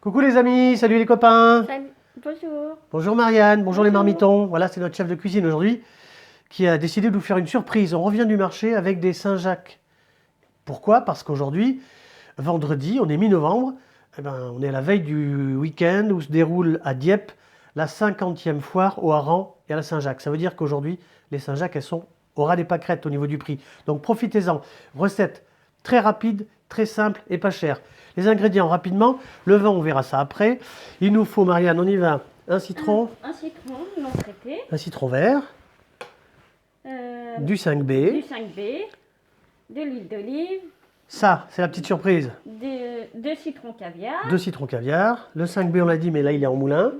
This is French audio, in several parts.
Coucou les amis, salut les copains. Salut. Bonjour. Bonjour Marianne, bonjour les Bonjour. marmitons. Voilà, c'est notre chef de cuisine aujourd'hui qui a décidé de nous faire une surprise. On revient du marché avec des Saint-Jacques. Pourquoi? Parce qu'aujourd'hui, vendredi, on est mi-novembre, on est à la veille du week-end où se déroule à Dieppe la 50e foire au hareng et à la Saint-Jacques. Ça veut dire qu'aujourd'hui, les Saint-Jacques, elles sont au ras des pâquerettes au niveau du prix. Donc profitez-en. Recette très rapide, très simple et pas chère. Les ingrédients rapidement, le vin on verra ça après. Il nous faut, Marianne, on y va, un citron, Un citron non traité. un citron vert, du 5B. Du 5B. De l'huile d'olive. Ça, c'est la petite surprise. Deux citrons caviar. 2 citrons caviar. Le 5B, on l'a dit, mais là, il est en moulin.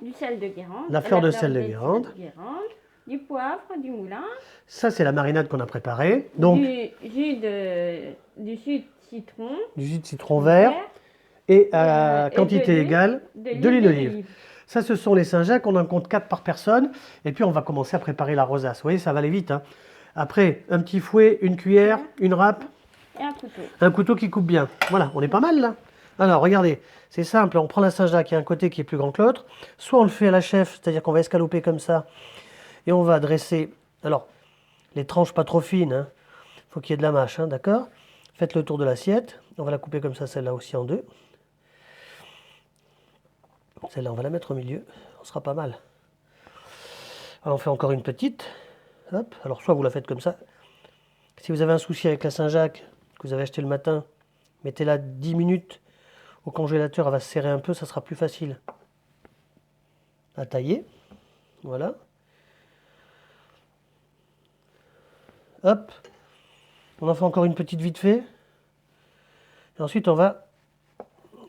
Du sel de Guérande. La fleur de sel de Guérande. Du poivre, du moulin. Ça, c'est la marinade qu'on a préparée. Donc, Du jus de citron. du jus de citron vert et à Et quantité de égale de l'huile d'olive. Ça, ce sont les Saint-Jacques. On en compte 4 par personne. Et puis, on va commencer à préparer la rosace. Vous voyez, ça va aller vite, hein. Après, un petit fouet, une cuillère, une râpe, Et un couteau. un couteau qui coupe bien. Voilà, on est pas mal là. Alors, regardez, c'est simple. On prend la Saint-Jacques, il y a un côté qui est plus grand que l'autre. Soit on le fait à la chef, c'est-à-dire qu'on va escaloper comme ça. Et on va dresser, alors, les tranches pas trop fines. Il faut qu'il y ait de la mâche, hein, d'accord? Faites le tour de l'assiette. On va la couper comme ça, celle-là aussi en deux. Celle-là, on va la mettre au milieu. On sera pas mal. Alors, on fait encore une petite. Hop. Alors, soit vous la faites comme ça. Si vous avez un souci avec la Saint-Jacques, que vous avez acheté le matin, mettez-la 10 minutes au congélateur. Elle va se serrer un peu, ça sera plus facile à tailler. Voilà. Hop. On en fait encore une petite vite fait. Et ensuite, on va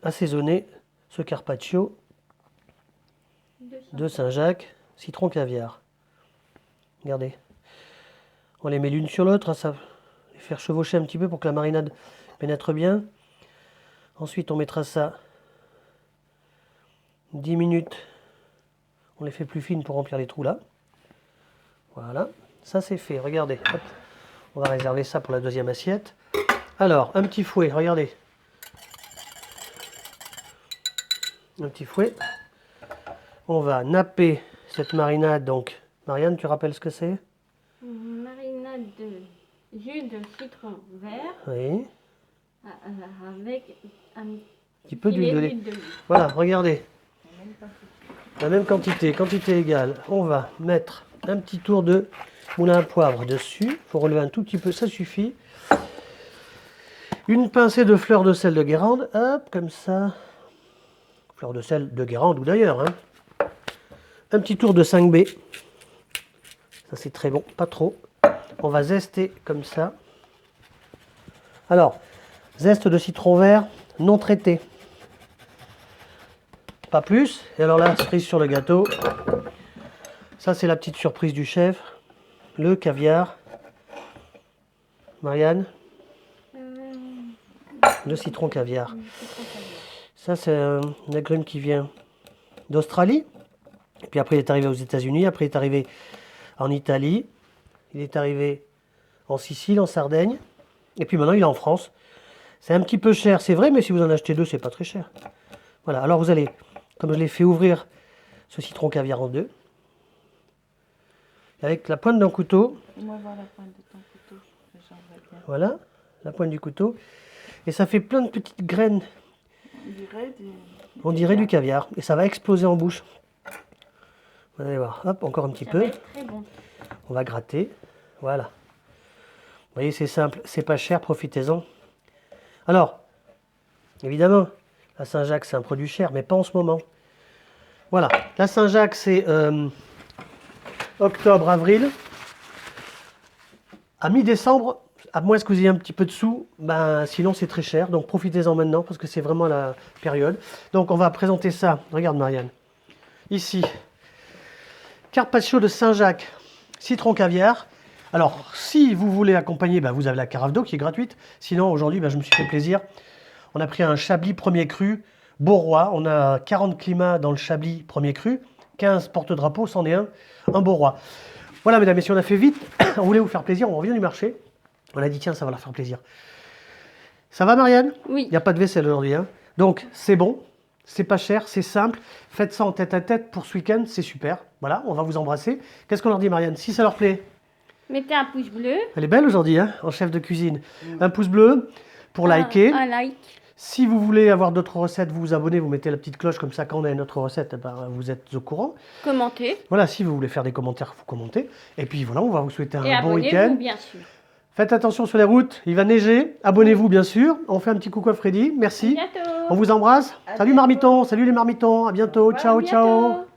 assaisonner ce carpaccio de Saint-Jacques, citron caviar. Regardez. On les met l'une sur l'autre, ça les faire chevaucher un petit peu pour que la marinade pénètre bien. Ensuite, on mettra ça 10 minutes. On les fait plus fines pour remplir les trous là. Voilà, ça c'est fait. Regardez, hop. On va réserver ça pour la deuxième assiette. Alors, un petit fouet, regardez. Un petit fouet. On va napper cette marinade. Donc, Marianne, tu rappelles ce que c'est? Marinade de jus de citron vert. Oui. Avec un Petit peu d'huile filet d'olive. Voilà, regardez. La même quantité, quantité égale. On va mettre un petit tour de moulin à poivre dessus. Il faut relever un tout petit peu, ça suffit. Une pincée de fleur de sel de Guérande. Hop, comme ça. Fleur de sel de Guérande ou d'ailleurs. Un petit tour de 5B. Ça c'est très bon, pas trop. On va zester comme ça. Alors, zeste de citron vert non traité. Pas plus. Et alors là, cerise sur le gâteau. Ça, c'est la petite surprise du chef. Le caviar. Marianne, le citron caviar. Ça, c'est un agrume qui vient d'Australie. Et puis après, il est arrivé aux États-Unis. Après, il est arrivé en Italie. Il est arrivé en Sicile, en Sardaigne. Et puis maintenant, il est en France. C'est un petit peu cher, c'est vrai, mais si vous en achetez deux, c'est pas très cher. Voilà, alors vous allez, comme je l'ai fait ouvrir ce citron caviar en deux, avec la pointe d'un couteau. Moi, voir la pointe de ton couteau, j'aimerais bien. Voilà, la pointe du couteau. Et ça fait plein de petites graines. On dirait du caviar. Et ça va exploser en bouche. Vous allez voir. Hop, encore un petit Ça peu. va être très bon. On va gratter. Voilà. Vous voyez, c'est simple, c'est pas cher, profitez-en. Alors, évidemment, la Saint-Jacques, c'est un produit cher, mais pas en ce moment. Voilà, la Saint-Jacques, c'est octobre, avril. À mi-décembre, à moins que vous ayez un petit peu de sous, sinon c'est très cher. Donc profitez-en maintenant, parce que c'est vraiment la période. Donc on va présenter ça. Regarde Marianne. Ici, carpaccio de Saint-Jacques, citron caviar. Alors, si vous voulez accompagner, vous avez la carafe d'eau qui est gratuite. Sinon, aujourd'hui, je me suis fait plaisir. On a pris un Chablis premier cru, Beaurois. On a 40 climats dans le Chablis premier cru, 15 porte-drapeaux, c'en est un Beaurois. Voilà, mesdames et messieurs, on a fait vite. On voulait vous faire plaisir, on revient du marché. On a dit, tiens, ça va leur faire plaisir. Ça va, Marianne? Oui. Il n'y a pas de vaisselle aujourd'hui. Donc, c'est bon, c'est pas cher, c'est simple. Faites ça en tête à tête pour ce week-end, c'est super. Voilà, on va vous embrasser. Qu'est-ce qu'on leur dit, Marianne? Si ça leur plaît, Mettez un pouce bleu. elle est belle aujourd'hui, hein, en chef de cuisine. Un pouce bleu pour liker. Un like. Si vous voulez avoir d'autres recettes, vous vous abonnez, vous mettez la petite cloche, comme ça, quand on a une autre recette, eh ben, vous êtes au courant. Commentez. Voilà, si vous voulez faire des commentaires, vous commentez. Et puis voilà, on va vous souhaiter Et un bon abonnez-vous, week-end. bien sûr. Faites attention sur les routes, il va neiger. Abonnez-vous, bien sûr. On fait un petit coucou à Freddy. Merci. À bientôt. On vous embrasse. À Salut bientôt. marmitons, salut les marmitons. À bientôt. À Ciao, ciao. bientôt.